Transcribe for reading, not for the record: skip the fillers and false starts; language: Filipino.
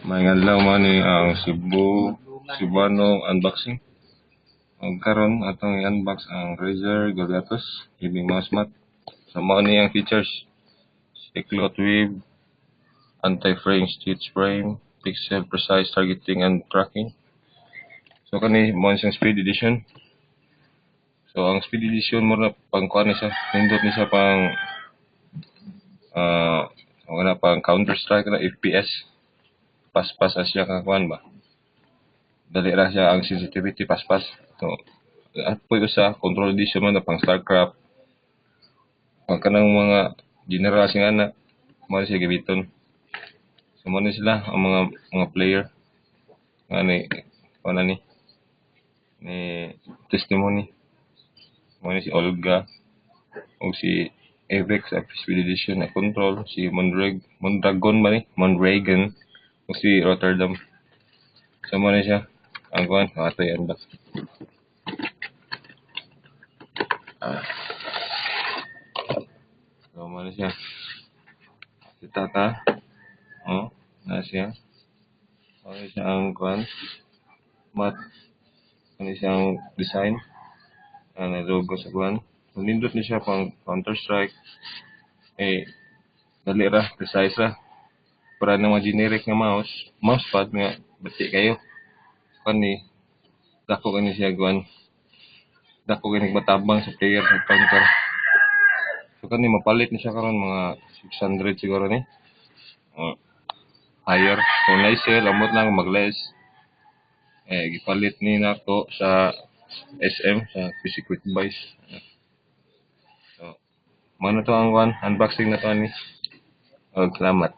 May adlaw man ni ang Cebuano unboxing. Ang karon atong i-unbox ang Razer Gorgatos gaming mouse mat. So mao ni ang features: cloth weave, anti-fraying stitch frame, pixel precise targeting and tracking. So kani mo siyang speed edition. So ang speed edition mo na pang kuan ni siya, nindot ni siya pang wala pang Counter Strike na FPS. Paspas siya ka kuan ba. Dali ra siya ang sensitivity paspas. So at po sa control edition man na pang StarCraft. Pag kanang mga general sing ana mo siya gibiton. So mo ni sila ang mga player ani kuan ni testimony. Mo ni si Olga o si Avex sa speed edition na control, si Mondragon ba ni? Mondragon o si Rotterdam. So mo ni siya ang kuan ato yan ba. So mo ni siya. Kita ka. Na siya. Mo ni siya ang kuan mat. Ano siyang design. Ano logo sa kuan. Nindot ni siya pang Counter Strike. Dali ra, precise ra. Para na mga generic nga mousepad nga bati kayo. Kani dako kani siya kuan. Dako kani matabang sa player sa counter. So kani mapalit ni siya karon mga 600 siguro ni. Higher. So nice lamot lang mag-less. Gipalit ni nako sa SM sa PC Quick Buys. So, mano to ang unboxing na to ni. Salamat.